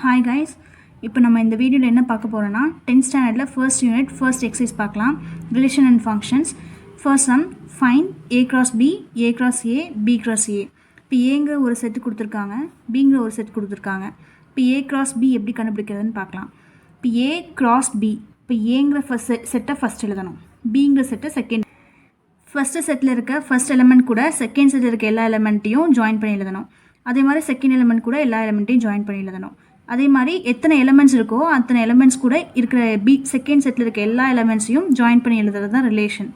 Hi guys, இப்போ நம்ம இந்த வீடியோவில் என்ன பார்க்க போகிறோன்னா 10th ஸ்டாண்டர்டில் ஃபர்ஸ்ட் யூனிட் ஃபர்ஸ்ட் எக்ஸசைஸ் பார்க்கலாம். Relation and functions. First sum find a cross b, a cross a, b cross a. இப்போ ஏங்கிற ஒரு செட்டு கொடுத்துருக்காங்க, பிங்கிற ஒரு செட் கொடுத்துருக்காங்க. இப்போ a cross b எப்படி கண்டுபிடிக்கிறதுன்னு பார்க்கலாம். இப்போ a cross b, இப்போ ஏங்கிற செட்டை ஃபஸ்ட் எழுதணும், பிங்கிற செட்டை செகண்ட். ஃபஸ்ட்டு செட்டில் இருக்க ஃபஸ்ட் எலிமெண்ட் கூட செகண்ட் செட்டில் இருக்க எல்லா எலிமெண்ட்டையும் ஜாயின் பண்ணி எழுதணும். அதே மாதிரி செகண்ட் எலிமெண்ட் கூட எல்லா எலிமெண்ட்டையும் ஜாயின் பண்ணி எழுதணும். அதே மாதிரி எத்தனை எலிமெண்ட்ஸ் இருக்கோ அத்தனை எலிமெண்ட்ஸ் கூட இருக்கிற செகண்ட் செட்டில் இருக்க எல்லா எலிமெண்ட்ஸையும் ஜாயின் பண்ணி எழுதுறது தான் ரிலேஷன்.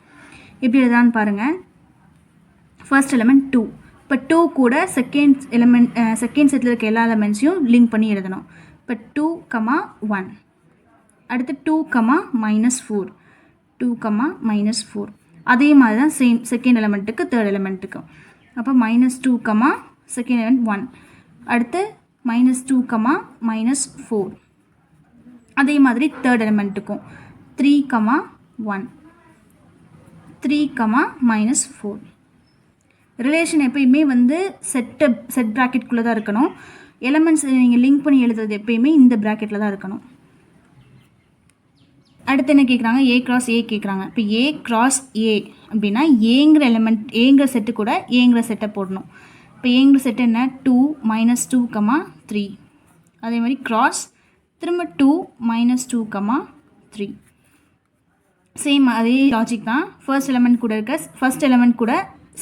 எப்படி எழுதான்னு பாருங்கள். First element 2. இப்போ 2 கூட செகண்ட் செட்டில் இருக்க எல்லா எலிமெண்ட்ஸையும் லிங்க் பண்ணி எழுதணும். இப்போ 2, 1. அடுத்து 2, -4. 2, -4. அதே மாதிரி தான் சேம் செகண்ட் எலிமெண்ட்டுக்கு தேர்ட் எலிமெண்ட்டுக்கும். அப்போ -2, செகண்ட் எலிமெண்ட் 1. அடுத்து -2, -4. அதே மாதிரி தேர்ட் எலிமெண்ட்டுக்கும் 3, 1. 3, -4. ரிலேஷன் எப்பயுமே வந்து செட் ப்ராக்கெட்குள்ளே தான் இருக்கணும். எலிமெண்ட்ஸ் நீங்கள் லிங்க் பண்ணி எழுதுறது எப்பயுமே இந்த ப்ராக்கெட்டில் தான் இருக்கணும். அடுத்து என்ன கேட்குறாங்க, a cross a கேட்குறாங்க. இப்போ a cross a அப்படின்னா ஏங்கிற செட்டு கூட ஏங்கிற செட்டை போடணும். இப்போ ஏங்கிற செட்டு என்ன, 2, -2, 3. அதே மாதிரி கிராஸ் திரும்ப 2, -2, 3. சேம் அதே லாஜிக் தான். ஃபர்ஸ்ட் எலிமெண்ட் கூட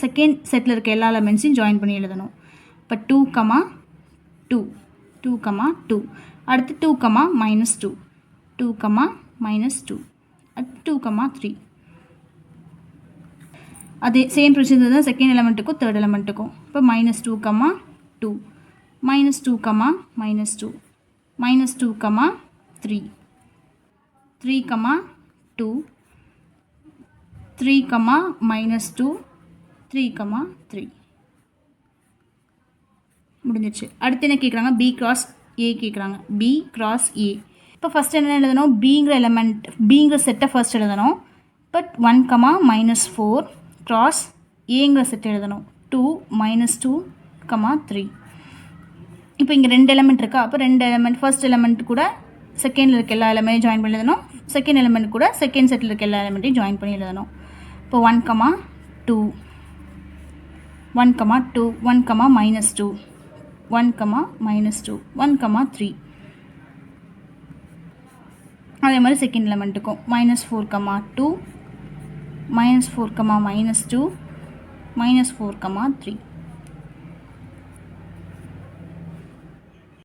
செகண்ட் செட்டில் இருக்க எல்லா எலிமெண்ட்ஸையும் ஜாயின் பண்ணி எழுதணும். இப்போ 2, 2. 2, 2. அடுத்து 2, -2. 2, -2. அடுத்து 2, 3. அதே சேம் ப்ரொசீஜர் தான் செகண்ட் எலிமெண்ட்டுக்கும் தேர்ட் எலிமெண்ட்டுக்கும். இப்போ -2, 2. -2, -2. -2, 3. 3, 2. 3, -2. 3, 3. முடிஞ்சிச்சு. அடுத்து என்ன கேட்குறாங்க, b cross a கேட்குறாங்க. b cross a. இப்போ ஃபஸ்ட் என்ன எழுதணும், பிங்கிற செட்டை ஃபர்ஸ்ட் எழுதணும். பட் 1, -4 கிராஸ் ஏங்கிற செட் எழுதணும். 2, -2, 3. இப்போ இங்கே 2 எலிமெண்ட் இருக்கா. அப்போ 2 எலிமெண்ட் ஃபர்ஸ்ட் எலிமெண்ட் கூட செகண்டில் இருக்க எல்லா எலிமெண்ட்டையும் ஜாயின் பண்ணி எழுதணும். செகண்ட் எலிமெண்ட் கூட செகண்ட் செட்டில் இருக்க எல்லா எலிமெண்ட்டையும் ஜாயின் பண்ணி எழுதணும். இப்போ 1, 2. 1, 2. 1, -2. 1, -2. 1, 3. அதே மாதிரி செகண்ட் எலிமெண்ட்டுக்கும் -4, 2. -4, -2. -4, 3.